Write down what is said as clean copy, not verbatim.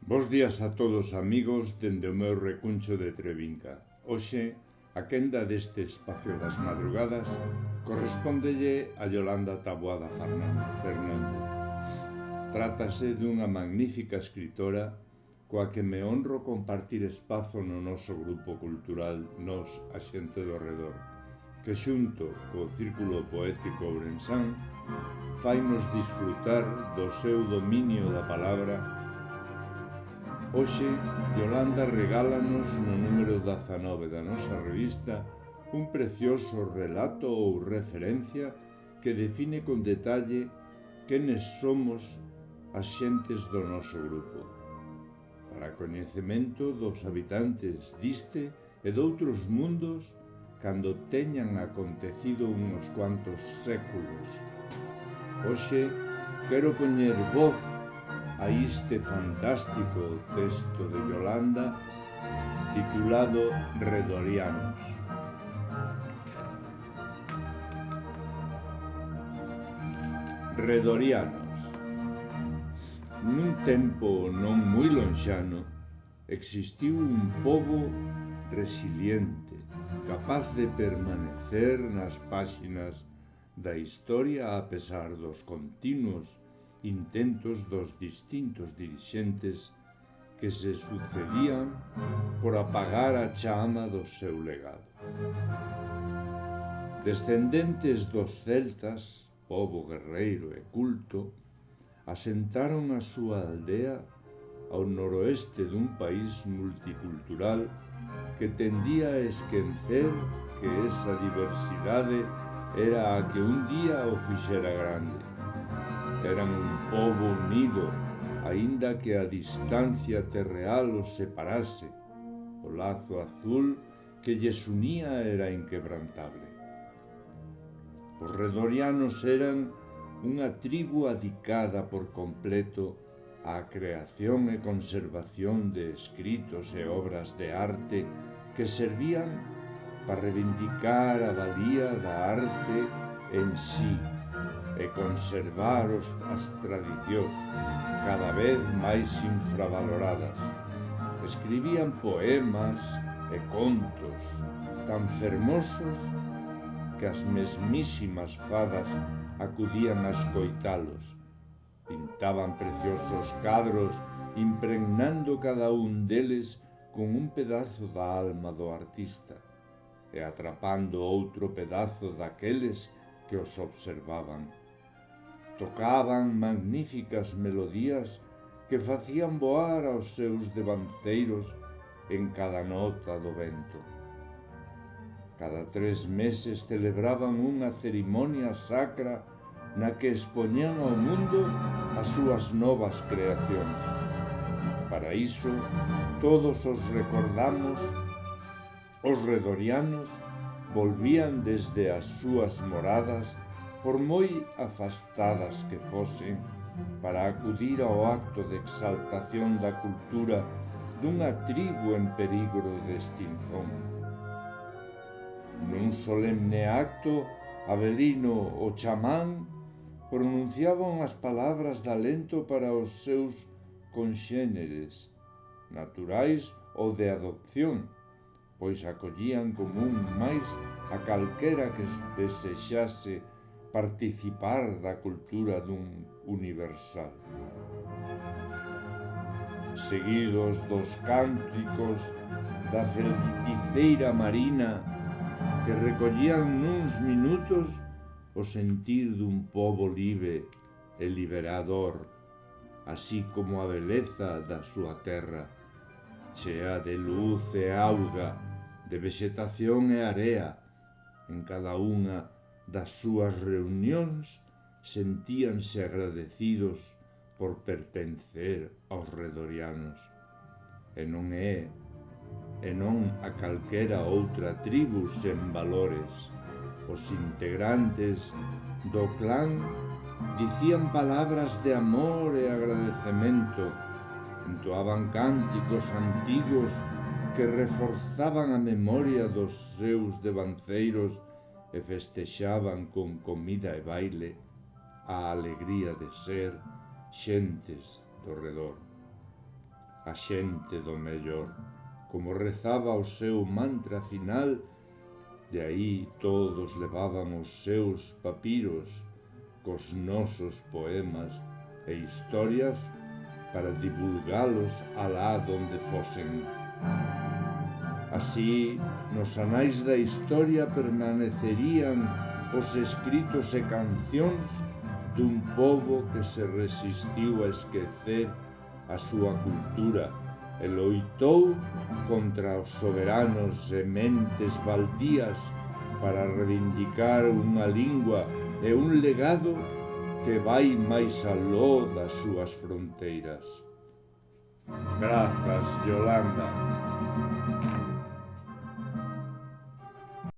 Bos días a todos amigos dende o meu recuncho de Trevinca. Hoxe, a quenda deste espacio das madrugadas correspóndelle a Yolanda Taboada Fernández. Trátase dunha magnífica escritora coa que me honro compartir espazo no noso grupo cultural Nos, a xente do redor, que xunto co Círculo Poético Ourensán fainos disfrutar do seu dominio da palabra. Hoxe, Yolanda regálanos no número 19 da nosa revista un precioso relato ou referencia que define con detalle quenes somos as xentes do noso grupo, para coñecemento dos habitantes diste e doutros mundos cando teñan acontecido uns cuantos séculos. Hoxe, quero poñer voz a este fantástico texto de Yolanda titulado Redorianos. Redorianos. Nun tempo non moi lonxano existiu un pobo resiliente, capaz de permanecer nas páxinas da historia a pesar dos continuos intentos dos distintos dirixentes que se sucedían por apagar a chama do seu legado. Descendentes dos celtas, pobo guerreiro e culto, asentaron a súa aldea ao noroeste dun país multicultural que tendía a esquecer que esa diversidade era a que un día o fixera grande. Eran un pobo unido, aínda que a distancia terreal os separase. O lazo azul que lles unía era inquebrantable. Os redorianos eran unha tribu adicada por completo á creación e conservación de escritos e obras de arte que servían para reivindicar a valía da arte en sí e conservar as tradicións cada vez máis infravaloradas. Escribían poemas e contos tan fermosos que as mesmísimas fadas acudían a escoitalos. Pintaban preciosos cadros impregnando cada un deles con un pedazo da alma do artista e atrapando outro pedazo daqueles que os observaban. Tocaban magníficas melodías que facían voar aos seus devanceiros en cada nota do vento. Cada 3 meses celebraban unha cerimonia sacra na que expoñían ao mundo as súas novas creacións. Para iso, todos os recordamos, os redorianos volvían desde as súas moradas, por moi afastadas que fosen, para acudir ao acto de exaltación da cultura dunha tribu en perigro de extinción. Nun solemne acto, Avelino, o chamán, pronunciaban as palabras de alento para os seus conxéneres, naturais ou de adopción, pois acollían como un máis a calquera que desexase participar da cultura dun universal. Seguidos dos cánticos da feiticeira marina que recollían nuns minutos o sentir dun pobo libre e liberador, así como a beleza da súa terra, chea de luz e auga, de vexetación e area. En cada unha das súas reunións sentíanse agradecidos por pertencer aos redorianos. E non a calquera outra tribu sen valores. Os integrantes do clan dicían palabras de amor e agradecemento, entoaban cánticos antigos que reforzaban a memoria dos seus devanceiros e festexaban con comida e baile a alegría de ser xentes do redor. a xente do mellor, como rezaba o seu mantra final. De aí todos levaban os seus papiros cos nosos poemas e historias para divulgalos alá donde fosen. Así, nos anais da historia permanecerían os escritos e cancións dun pobo que se resistiu a esquecer a súa cultura e loitou contra os soberanos e mentes baldías para reivindicar unha lingua e un legado que vai máis aló das súas fronteiras. Grazas, Yolanda.